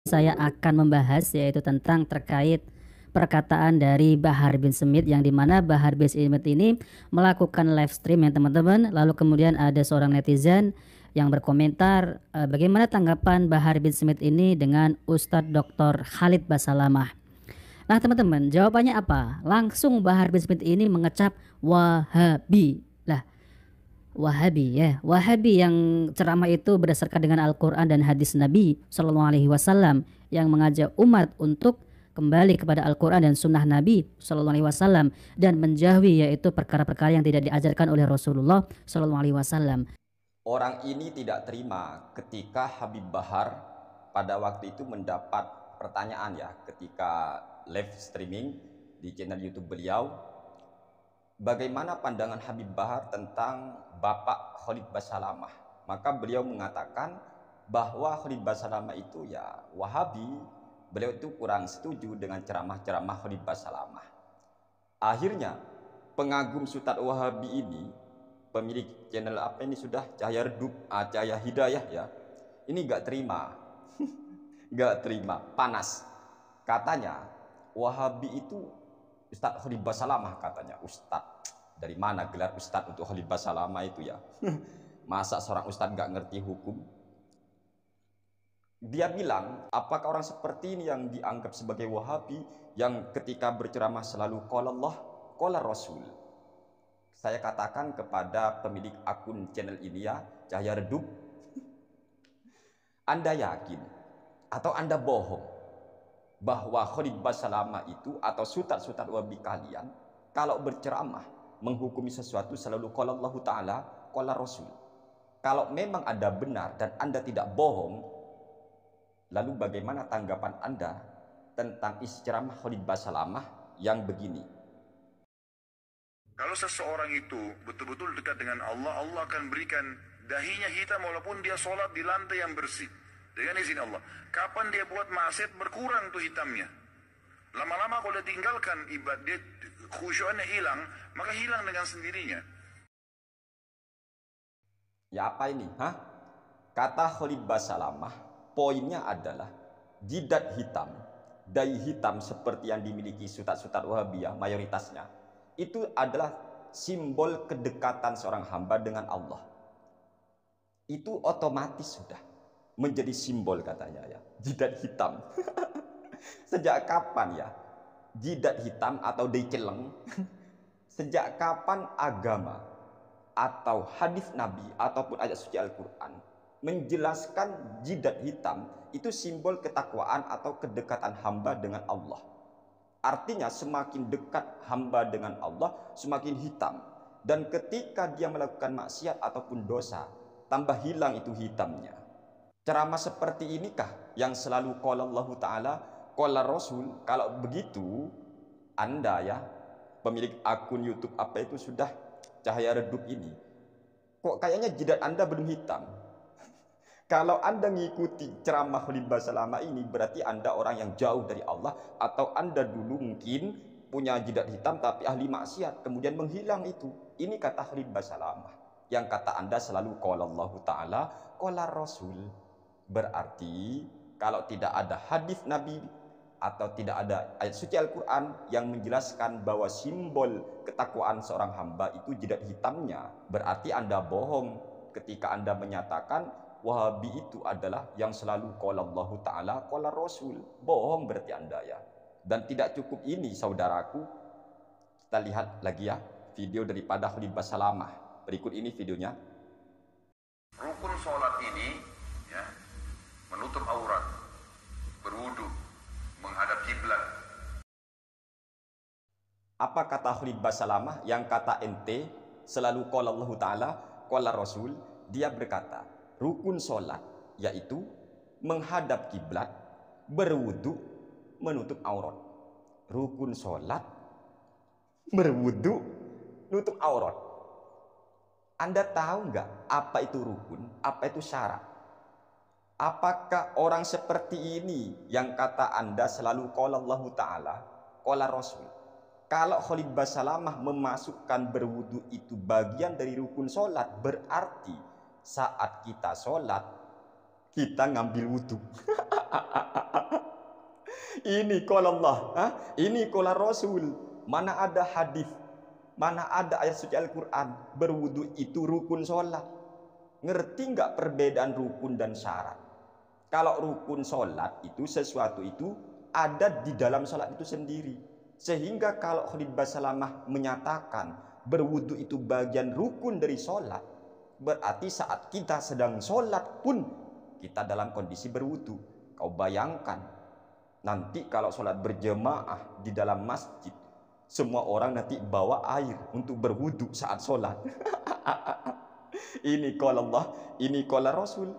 Saya akan membahas yaitu tentang terkait perkataan dari Bahar bin Smith, yang dimana Bahar bin Smith ini melakukan live stream ya teman-teman. Lalu kemudian ada seorang netizen yang berkomentar, bagaimana tanggapan Bahar bin Smith ini dengan Ustadz Dr. Khalid Basalamah. Nah teman-teman, jawabannya apa? Langsung Bahar bin Smith ini mengecap Wahabi. Lah, Wahabi ya, Wahabi yang ceramah itu berdasarkan dengan Al-Quran dan hadis Nabi Shallallahu Alaihi Wasallam yang mengajak umat untuk kembali kepada Al-Quran dan Sunnah Nabi Shallallahu Alaihi Wasallam dan menjauhi yaitu perkara-perkara yang tidak diajarkan oleh Rasulullah Shallallahu Alaihi Wasallam. Orang ini tidak terima ketika Habib Bahar pada waktu itu mendapat pertanyaan ya ketika live streaming di channel YouTube beliau. Bagaimana pandangan Habib Bahar tentang Bapak Khalid Basalamah? Maka beliau mengatakan bahwa Khalid Basalamah itu ya Wahabi. Beliau itu kurang setuju dengan ceramah-ceramah Khalid Basalamah. Akhirnya pengagum Ustadz Wahabi ini, pemilik channel apa ini sudah Cahaya Redup, Cahaya Hidayah ya, ini gak terima. Gak terima, panas. Katanya Wahabi itu Ustadz Khalid Basalamah, katanya. Ustadz, dari mana gelar Ustadz untuk Khalid Basalamah itu ya? Masa seorang Ustadz gak ngerti hukum? Dia bilang, apakah orang seperti ini yang dianggap sebagai Wahabi, yang ketika berceramah selalu qala Allah, qala Rasul? Saya katakan kepada pemilik akun channel ini ya, Cahaya Redup, Anda yakin atau Anda bohong bahwa Khalid Basalamah itu atau sutat-sutat Wahabi kalian kalau berceramah menghukumi sesuatu selalu qala Allah Ta'ala, qala Rasul? Kalau memang Anda benar dan Anda tidak bohong, lalu bagaimana tanggapan Anda tentang isi ceramah Khalid Basalamah yang begini? Kalau seseorang itu betul-betul dekat dengan Allah, Allah akan berikan dahinya hitam walaupun dia sholat di lantai yang bersih. Dengan izin Allah. Kapan dia buat maksiat berkurang tuh hitamnya. Lama-lama kalau dia tinggalkan ibadah, khusyuknya hilang, maka hilang dengan sendirinya. Ya apa ini? Kata Khalid Basalamah, poinnya adalah jidat hitam, dahi hitam seperti yang dimiliki sutat-sutat Wahabiyah mayoritasnya, itu adalah simbol kedekatan seorang hamba dengan Allah. Itu otomatis sudah menjadi simbol, katanya ya, jidat hitam. Sejak kapan ya jidat hitam atau dahi celeng? Sejak kapan agama atau hadis Nabi ataupun ayat suci Al-Quran menjelaskan jidat hitam itu simbol ketakwaan atau kedekatan hamba dengan Allah? Artinya semakin dekat hamba dengan Allah semakin hitam, dan ketika dia melakukan maksiat ataupun dosa tambah hilang itu hitamnya. Ceramah seperti inikah yang selalu qala Allah Ta'ala, qala Rasul? Kalau begitu Anda ya pemilik akun YouTube apa itu sudah Cahaya Redup ini, kok kayaknya jidat Anda belum hitam? Kalau Anda mengikuti ceramah Khalid Basalamah ini, berarti Anda orang yang jauh dari Allah, atau Anda dulu mungkin punya jidat hitam tapi ahli maksiat, kemudian menghilang itu. Ini kata Khalid Basalamah. Yang kata Anda selalu qala Allah Ta'ala, qala Rasul. Berarti kalau tidak ada hadis Nabi atau tidak ada ayat suci Al-Quran yang menjelaskan bahwa simbol ketakwaan seorang hamba itu jidat hitamnya, berarti Anda bohong ketika Anda menyatakan Wahabi itu adalah yang selalu qala Allah Ta'ala, qala Rasul. Bohong berarti Anda ya. Dan tidak cukup ini saudaraku, kita lihat lagi ya video daripada Khalid Basalamah. Berikut ini videonya. Rukun sholat ini ya, menutup aurat, berwudu, menghadap kiblat. Apa kata Khalid Basalamah yang kata ente selalu qala Allah Ta'ala, qala Rasul? Dia berkata, rukun sholat yaitu menghadap kiblat, berwudu, menutup aurat. Rukun sholat, berwudu, nutup aurat. Anda tahu nggak apa itu rukun, apa itu syarat? Apakah orang seperti ini yang kata Anda selalu qala Allah Ta'ala, qala Rasul? Kalau Khalid Basalamah memasukkan berwudu itu bagian dari rukun sholat, berarti saat kita sholat kita ngambil wudu. Ini qala Allah, ini qala Rasul. Mana ada hadis, mana ada ayat suci Al-Quran berwudu itu rukun sholat. Ngerti nggak perbedaan rukun dan syarat? Kalau rukun sholat itu sesuatu itu ada di dalam sholat itu sendiri. Sehingga kalau Khalid Basalamah menyatakan berwudu itu bagian rukun dari sholat, berarti saat kita sedang sholat pun kita dalam kondisi berwudu. Kau bayangkan nanti kalau sholat berjemaah di dalam masjid, semua orang nanti bawa air untuk berwudu saat sholat. Ini qala Allah, ini qala Rasul.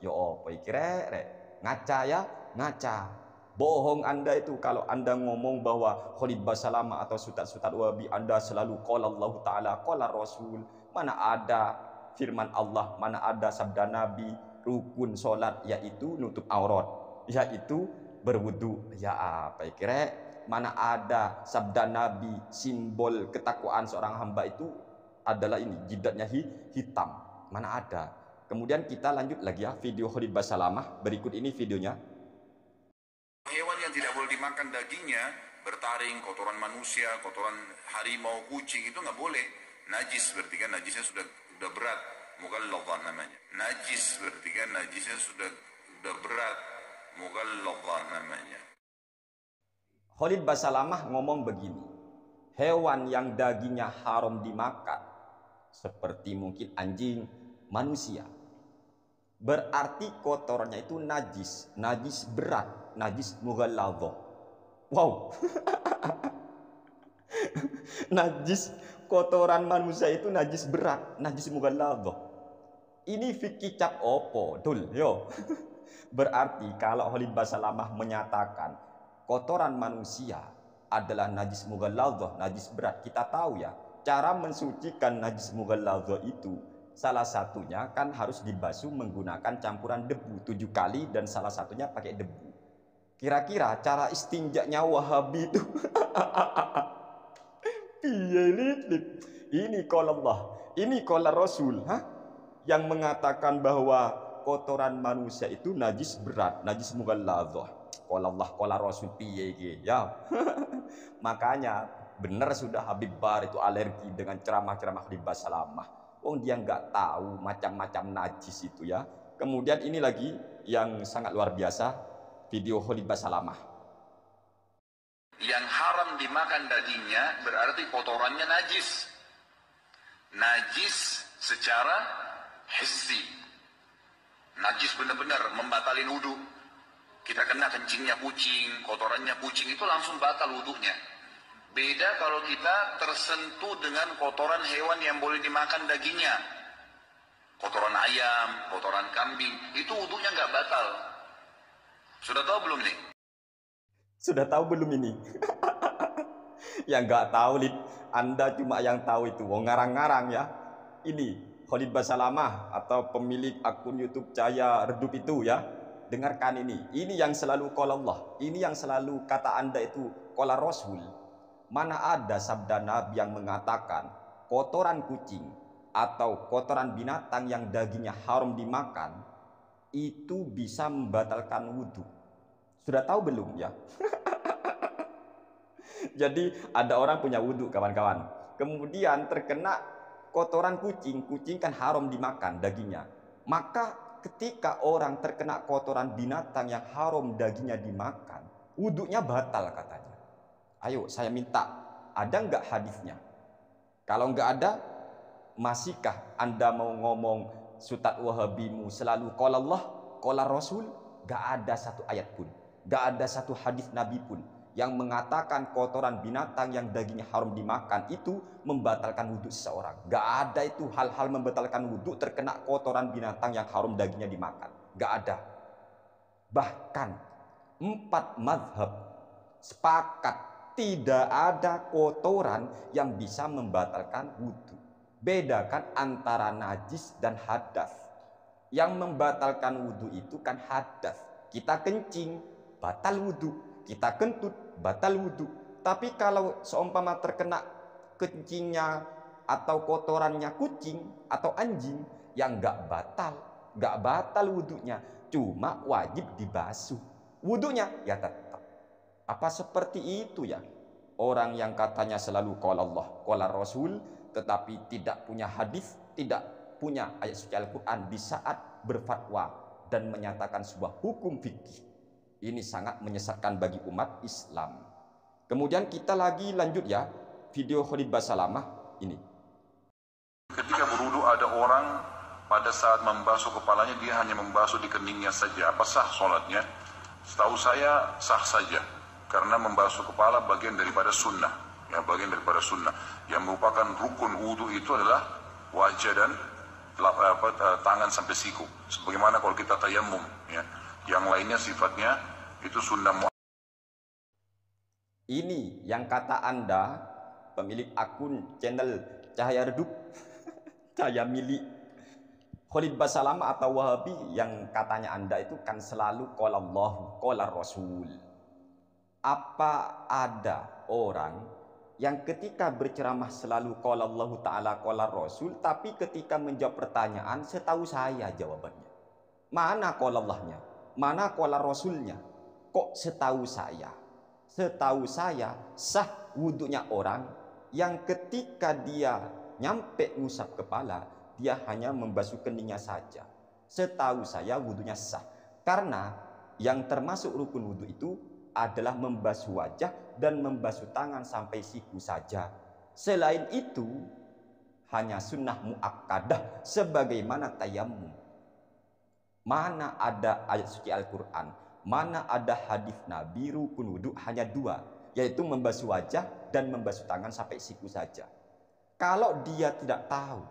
Ya apa kira ngaca ya, ngaca. Bohong Anda itu kalau Anda ngomong bahwa Khalid Basalamah atau Ustaz-Ustaz Wahabi Anda selalu qala Allah Ta'ala, qala Rasul. Mana ada firman Allah, mana ada sabda Nabi, rukun sholat yaitu nutup aurat, yaitu berwudu. Ya apa kira? Mana ada sabda Nabi, simbol ketakwaan seorang hamba itu adalah ini, jidatnya hitam. Mana ada. Kemudian kita lanjut lagi ya, video Khalid Basalamah. Berikut ini videonya. Hewan yang tidak boleh dimakan dagingnya, bertaring, kotoran manusia, kotoran harimau, kucing, itu nggak boleh. Najis, berarti kan najisnya sudah berat. Mughalladhah namanya. Najis, berarti kan najisnya sudah berat. Mughalladhah namanya. Khalid Basalamah ngomong begini, hewan yang dagingnya haram dimakan, seperti mungkin anjing, manusia, berarti kotorannya itu najis, najis berat, najis mughalladhah. Wow. Najis, kotoran manusia itu najis berat, najis mughalladhah. Ini fikih cap opo, dul yo. Berarti kalau Khalid Basalamah menyatakan kotoran manusia adalah najis mughalladhah, najis berat, kita tahu ya, cara mensucikan najis mughalladhah itu salah satunya kan harus dibasuh menggunakan campuran debu 7 kali dan salah satunya pakai debu. Kira-kira cara istinjaknya Wahabi itu ini qala Allah, ini qala Rasul, yang mengatakan bahwa kotoran manusia itu najis berat, najis mughalladhah. Qala Allah, qala Rasul piye ya. Makanya benar sudah Habib Bar itu alergi dengan ceramah-ceramah Khalid Basalamah. Dia nggak tahu macam-macam najis itu ya. Kemudian ini lagi yang sangat luar biasa, video Khalid Basalamah. Yang haram dimakan dagingnya berarti kotorannya najis. Najis secara hissi. Najis benar-benar membatalin wudu. Kita kena kencingnya kucing, kotorannya kucing, itu langsung batal wudunya. Beda kalau kita tersentuh dengan kotoran hewan yang boleh dimakan dagingnya. Kotoran ayam, kotoran kambing, itu wudunya nggak batal. Sudah tahu belum nih? Sudah tahu belum ini? Yang nggak tahu, Lid, Anda cuma yang tahu itu, ngarang-ngarang ya. Ini Khalid Basalamah atau pemilik akun YouTube Cahaya Redup itu ya. Dengarkan ini yang selalu qala Allah, ini yang selalu kata Anda itu qala Rasul. Mana ada sabda Nabi yang mengatakan kotoran kucing atau kotoran binatang yang dagingnya haram dimakan itu bisa membatalkan wudhu. Sudah tahu belum ya? Jadi ada orang punya wudhu kawan-kawan, kemudian terkena kotoran kucing, kucing kan haram dimakan dagingnya. Maka ketika orang terkena kotoran binatang yang haram dagingnya dimakan, wudhunya batal katanya. Ayo saya minta, ada nggak hadisnya? Kalau nggak ada, masihkah Anda mau ngomong Ustaz Wahabimu selalu qala Allah, qala Rasul? Nggak ada satu ayat pun, nggak ada satu hadis Nabi pun yang mengatakan kotoran binatang yang dagingnya haram dimakan itu membatalkan wudhu seseorang. Nggak ada itu hal-hal membatalkan wudhu terkena kotoran binatang yang haram dagingnya dimakan. Nggak ada. Bahkan 4 mazhab sepakat tidak ada kotoran yang bisa membatalkan wudhu. Bedakan antara najis dan hadas. Yang membatalkan wudhu itu kan hadas. Kita kencing, batal wudhu. Kita kentut, batal wudhu. Tapi kalau seumpama terkena kencingnya atau kotorannya kucing atau anjing, yang nggak batal wudhunya. Cuma wajib dibasuh. Wudhunya ya tetap. Apa seperti itu ya? Orang yang katanya selalu qala Allah, qala Rasul, tetapi tidak punya hadis, tidak punya ayat suci Al-Quran di saat berfatwa dan menyatakan sebuah hukum fikih. Ini sangat menyesatkan bagi umat Islam. Kemudian kita lagi lanjut ya, video Khalid Basalamah ini. Ketika berwudu ada orang pada saat membasuh kepalanya dia hanya membasuh di keningnya saja. Apa sah sholatnya? Setahu saya sah saja. Karena membasuh kepala bagian daripada sunnah, ya, bagian daripada sunnah. Yang merupakan rukun wudu itu adalah wajah dan tangan sampai siku. Sebagaimana kalau kita tayamum, ya. Yang lainnya sifatnya itu sunnah. Ini yang kata Anda, pemilik akun channel Cahaya Redup, Cahaya Milik Khalid Basalamah atau Wahabi, yang katanya Anda itu kan selalu qala Allah, qala Rasul. Apa ada orang yang ketika berceramah selalu qala Allah Ta'ala, qala Rasul, tapi ketika menjawab pertanyaan, setahu saya jawabannya. Mana qala Allahnya? Mana qala Rasulnya? Kok setahu saya? Setahu saya sah wudunya orang yang ketika dia nyampe ngusap kepala, dia hanya membasuh keningnya saja. Setahu saya wudunya sah. Karena yang termasuk rukun wudu itu adalah membasuh wajah dan membasuh tangan sampai siku saja. Selain itu hanya sunnah muakkadah sebagaimana tayamum. Mana ada ayat suci Al-Quran, mana ada hadis Nabi, rukun wudu hanya dua, yaitu membasuh wajah dan membasuh tangan sampai siku saja. Kalau dia tidak tahu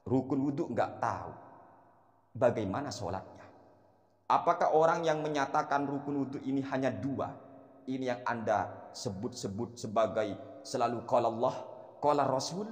rukun wudu, nggak tahu bagaimana sholatnya. Apakah orang yang menyatakan rukun wudu ini hanya dua, ini yang Anda sebut-sebut sebagai selalu qala Allah, qala Rasul,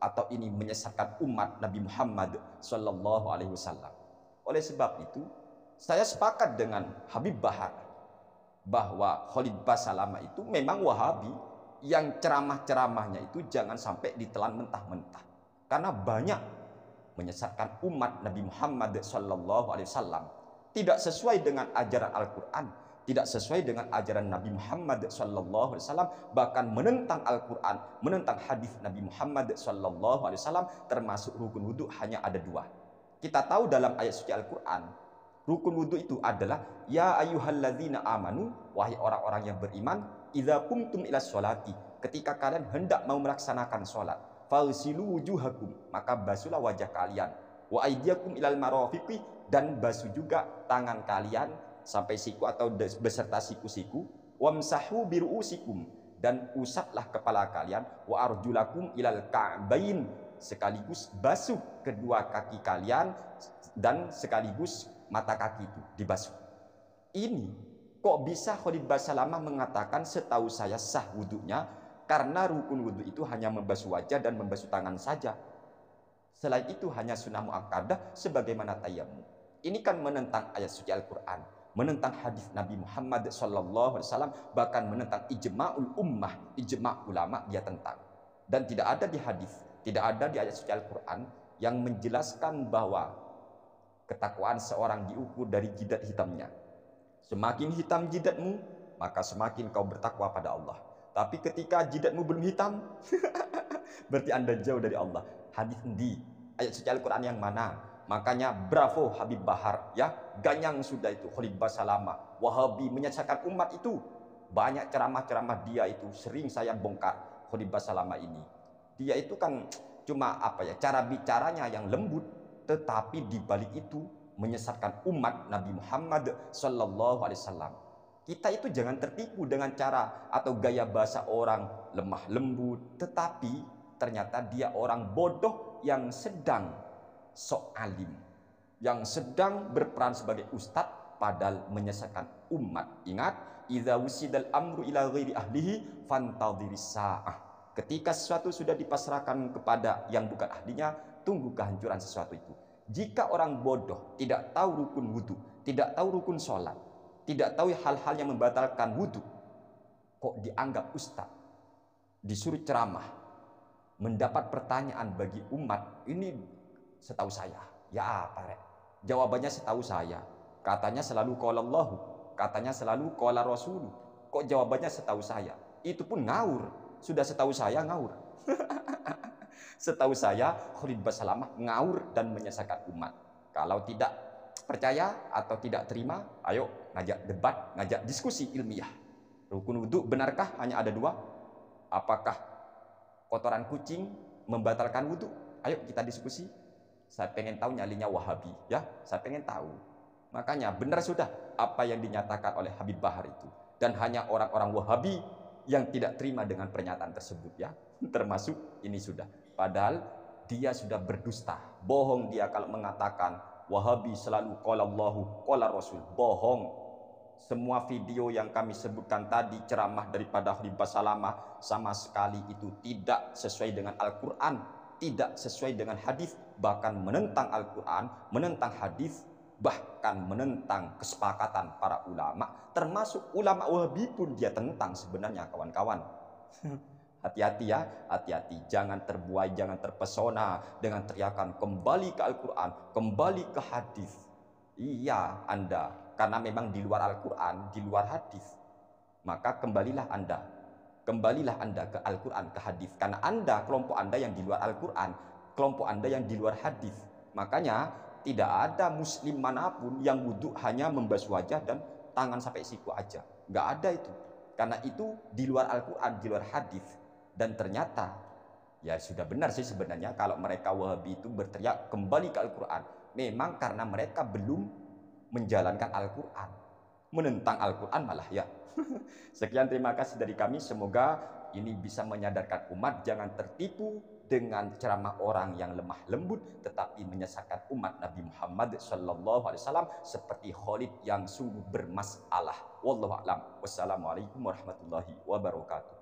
atau ini menyesatkan umat Nabi Muhammad sallallahu alaihi wasallam? Oleh sebab itu, saya sepakat dengan Habib Bahar bahwa Khalid Basalamah itu memang Wahabi yang ceramah-ceramahnya itu jangan sampai ditelan mentah-mentah, karena banyak menyesatkan umat Nabi Muhammad sallallahu alaihi wasallam. Tidak sesuai dengan ajaran Al-Quran, tidak sesuai dengan ajaran Nabi Muhammad sallallahu alaihi wasallam, bahkan menentang Al-Quran, menentang hadis Nabi Muhammad sallallahu alaihi wasallam. Termasuk rukun wudu hanya ada dua. Kita tahu dalam ayat suci Al-Quran, rukun wudu itu adalah ya ayyuhalladzina amanu, wahai orang-orang yang beriman, idza qumtum ilas sholati, ketika kalian hendak mau melaksanakan sholat, falsilu wujuhakum, maka basuhlah wajah kalian, wa aydiyakum ilal marafiqi, dan basuh juga tangan kalian sampai siku atau beserta siku-siku, wamsahu biru'usikum, dan usaplah kepala kalian, wa arjulakum ilal ka'bain, sekaligus basuh kedua kaki kalian dan sekaligus mata kaki itu dibasuh. Ini kok bisa Khalid Basalamah mengatakan setahu saya sah wudunya, karena rukun wudu itu hanya membasuh wajah dan membasuh tangan saja. Selain itu hanya sunnah muakkadah sebagaimana tayamum. Ini kan menentang ayat suci Al-Quran, menentang hadis Nabi Muhammad sallallahu alaihi wasallam, bahkan menentang ijma'ul ummah, ijma' ulama dia tentang. Dan tidak ada di hadis, tidak ada di ayat suci Al-Quran yang menjelaskan bahwa ketakwaan seorang diukur dari jidat hitamnya. Semakin hitam jidatmu, maka semakin kau bertakwa pada Allah. Tapi ketika jidatmu belum hitam, berarti Anda jauh dari Allah. Hadis di ayat suci Al-Quran yang mana? Makanya bravo Habib Bahar, ya, ganyang sudah itu Khalid Basalamah, Wahabi menyesatkan umat itu. Banyak ceramah-ceramah dia itu sering saya bongkar. Khalid Basalamah ini, dia itu kan cuma apa ya, cara bicaranya yang lembut, tetapi di balik itu menyesatkan umat Nabi Muhammad sallallahu alaihi wasallam. Kita itu jangan tertipu dengan cara atau gaya bahasa orang lemah lembut, tetapi ternyata dia orang bodoh yang sedang sok alim, yang sedang berperan sebagai ustadz, padahal menyesatkan umat. Ingat, idza wusidal amru ila ghairi ahlihi fantadhiris sa'ah. Ketika sesuatu sudah dipasrahkan kepada yang bukan ahlinya, tunggu kehancuran sesuatu itu. Jika orang bodoh tidak tahu rukun wudu, tidak tahu rukun sholat, tidak tahu hal-hal yang membatalkan wudu, kok dianggap ustadz, disuruh ceramah, mendapat pertanyaan bagi umat, ini setahu saya, ya apa rek? Jawabannya setahu saya, katanya selalu qala Allah, katanya selalu qala Rasul. Kok jawabannya setahu saya? Itu pun ngawur. Sudah setahu saya ngawur. Setahu saya Khalid Basalamah ngawur dan menyesatkan umat. Kalau tidak percaya atau tidak terima, ayo ngajak debat, ngajak diskusi ilmiah. Rukun wudhu benarkah hanya ada 2? Apakah kotoran kucing membatalkan wudhu? Ayo kita diskusi. Saya pengen tahu nyalinya Wahabi, ya. Saya pengen tahu. Makanya benar sudah apa yang dinyatakan oleh Habib Bahar itu. Dan hanya orang-orang Wahabi yang tidak terima dengan pernyataan tersebut, ya. Termasuk ini sudah. Padahal dia sudah berdusta. Bohong dia kalau mengatakan Wahabi selalu qala Allahu qala Rasul. Bohong. Semua video yang kami sebutkan tadi, ceramah daripada Habib Basalamah, sama sekali itu tidak sesuai dengan Al-Quran, tidak sesuai dengan hadis, bahkan menentang Al-Quran, menentang hadis, bahkan menentang kesepakatan para ulama, termasuk ulama Wahabi pun dia tentang sebenarnya, kawan-kawan. Hati-hati ya, hati-hati. Jangan terbuai, jangan terpesona dengan teriakan kembali ke Al-Quran, kembali ke hadis. Iya, Anda, karena memang di luar Al-Quran, di luar hadis, maka kembalilah Anda ke Al-Quran, ke hadis. Karena Anda, kelompok Anda yang di luar Al-Quran, kelompok Anda yang di luar hadis. Makanya tidak ada muslim manapun yang wudhu hanya membasuh wajah dan tangan sampai siku aja. Nggak ada itu. Karena itu di luar Al-Quran, di luar hadis. Dan ternyata, ya sudah benar sih sebenarnya kalau mereka Wahabi itu berteriak kembali ke Al-Quran. Memang karena mereka belum menjalankan Al-Quran. Menentang Al-Quran malah, ya. Sekian, terima kasih dari kami. Semoga ini bisa menyadarkan umat jangan tertipu dengan ceramah orang yang lemah lembut tetapi menyesatkan umat Nabi Muhammad SAW seperti Khalid yang sungguh bermasalah. Wallahu a'lam. Wassalamualaikum warahmatullahi wabarakatuh.